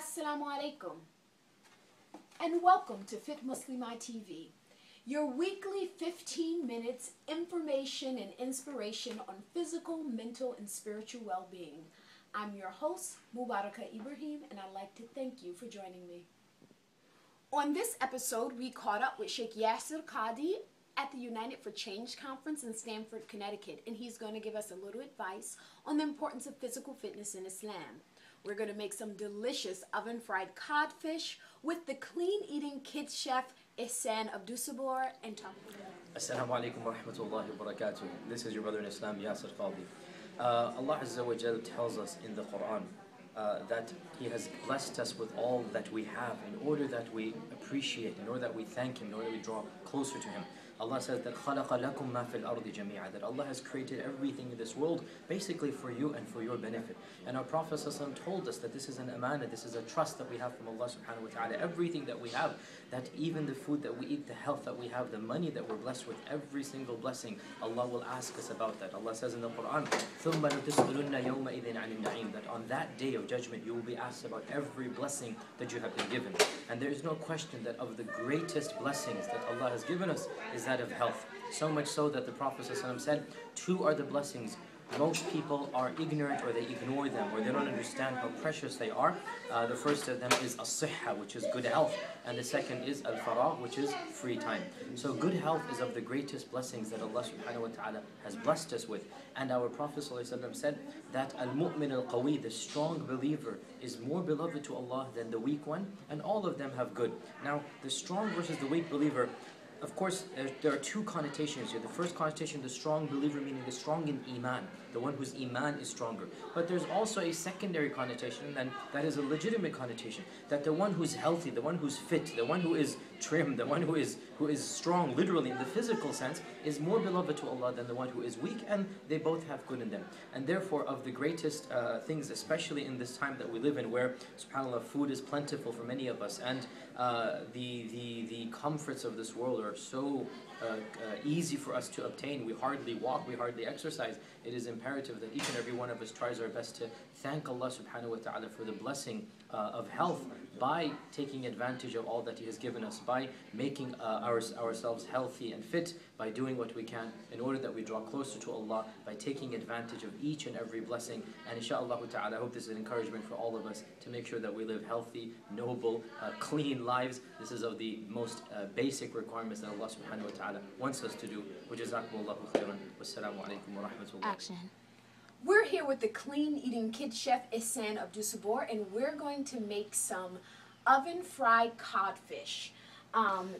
Assalamu alaikum, and welcome to Fit Muslimah TV, your weekly 15 minutes information and inspiration on physical, mental, and spiritual well-being. I'm your host, Mubaraka Ibrahim, and I'd like to thank you for joining me. On this episode, we caught up with Sheik Yasir Qadhi at the United for Change Conference in Stamford, Connecticut, and he's going to give us a little advice on the importance of physical fitness in Islam. We're going to make some delicious oven-fried codfish with the clean-eating kids chef Ihsan Abdusabor and talk about Assalamu alaikum wa rahmatullahi wa barakatuh. This is your brother in Islam, Yasir Qadhi. Allah Azza wa Jal tells us in the Quran that He has blessed us with all that we have in order that we appreciate, in order that we thank Him, in order that we draw closer to Him. Allah says that خَلَقَ لَكُم مَا فِي الْأَرْضِ جَمِيعًا, that Allah has created everything in this world basically for you and for your benefit. And our Prophet ﷺ told us that this is an amana, this is a trust that we have from Allah subhanahu wa ta'ala. Everything that we have, that even the food that we eat, the health that we have, the money that we're blessed with, every single blessing, Allah will ask us about that. Allah says in the Quran, ثُمَّ لَتُسْأَلُنَّ يَوْمَئِذٍ عَنِ النَّعِيمِ, that on that day of judgment you will be asked about every blessing that you have been given. And there is no question that of the greatest blessings that Allah has given us is that of health. So much so that the Prophet ﷺ said, two are the blessings. Most people are ignorant, or they ignore them, or they don't understand how precious they are. The first of them is as-sihha, which is good health, and the second is al-faragh, which is free time. So good health is of the greatest blessings that Allah subhanahu wa ta'ala has blessed us with. And our Prophet ﷺ said that al-mu'min al-qawi, the strong believer, is more beloved to Allah than the weak one, and all of them have good. Now, the strong versus the weak believer, of course, there are two connotations here. The first connotation, the strong believer, meaning the strong in iman, the one whose iman is stronger. But there's also a secondary connotation, and that is a legitimate connotation, that the one who's healthy, the one who's fit, the one who is trim, the one who is strong, literally in the physical sense, is more beloved to Allah than the one who is weak, and they both have good in them. And therefore, of the greatest things, especially in this time that we live in, where, subhanAllah, food is plentiful for many of us, and the comforts of this world are so easy for us to obtain. We hardly walk, we hardly exercise. It is imperative that each and every one of us tries our best to thank Allah subhanahu wa ta'ala for the blessing of health by taking advantage of all that He has given us, by making ourselves healthy and fit, by doing what we can in order that we draw closer to Allah, by taking advantage of each and every blessing. And inshaAllah ta'ala, I hope this is an encouragement for all of us to make sure that we live healthy, noble, clean lives. This is of the most basic requirements that Allah subhanahu wa ta'ala wants us to do. Jazakumullahu khairan. Wassalamu alaikum wa rahmatullah. action. We're here with the clean-eating kid chef Ihsan Abdusabor, and we're going to make some oven-fried codfish.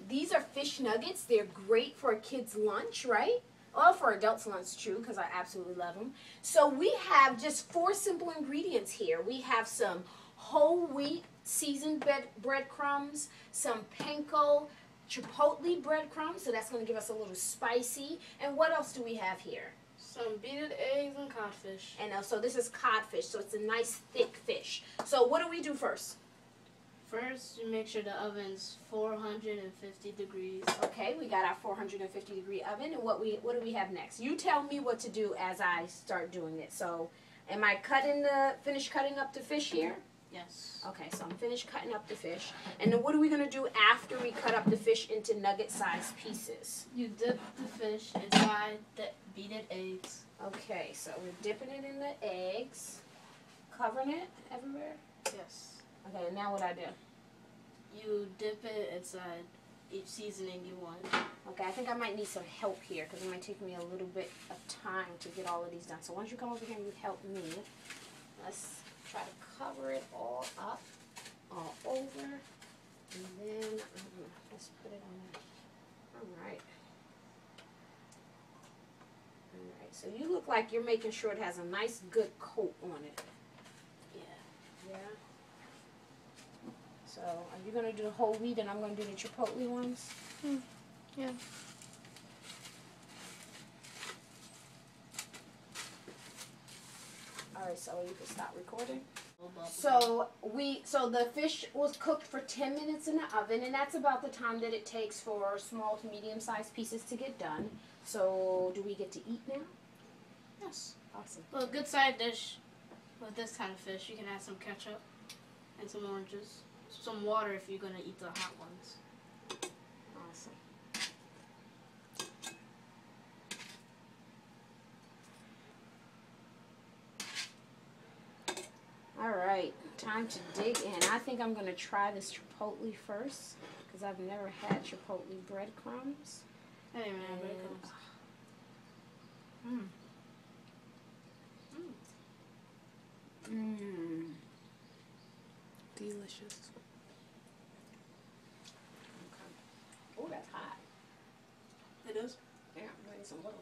These are fish nuggets. They're great for a kid's lunch, right? Well, for adults' lunch, too, because I absolutely love them. So we have just 4 simple ingredients here. We have some whole wheat seasoned breadcrumbs, some panko chipotle breadcrumbs, so that's going to give us a little spicy. And what else do we have here? Some beaded eggs and codfish. And so this is codfish, so it's a nice thick fish. So what do we do first? First, you make sure the oven's 450 degrees. Okay, we got our 450 degree oven, and what do we have next? You tell me what to do as I start doing it. So, am I finished cutting up the fish here? Yes. Okay, so I'm finished cutting up the fish. And then what are we going to do after we cut up the fish into nugget-sized pieces? You dip the fish inside the beaded eggs. Okay, so we're dipping it in the eggs, covering it everywhere? Yes. Okay, and now what I do? You dip it inside each seasoning you want. Okay, I think I might need some help here because it might take me a little bit of time to get all of these done. So once you come over here and you help me, let's try to cover it all up, all over, and then let's put it on there. All right. All right, so you look like you're making sure it has a nice good coat on it. Yeah. Yeah. So are you going to do the whole wheat and I'm going to do the chipotle ones? Yeah. Alright, so you can stop recording. So the fish was cooked for 10 minutes in the oven, and that's about the time that it takes for small to medium-sized pieces to get done. So do we get to eat now? Yes. Awesome. Well, a good side dish with this kind of fish, you can add some ketchup. and some oranges. Some water if you're gonna eat the hot ones. Awesome. All right, time to dig in. I think I'm gonna try this chipotle first because I've never had chipotle breadcrumbs. I didn't even have breadcrumbs. Delicious. Oh, that's hot. It is. Yeah, I'm getting some water.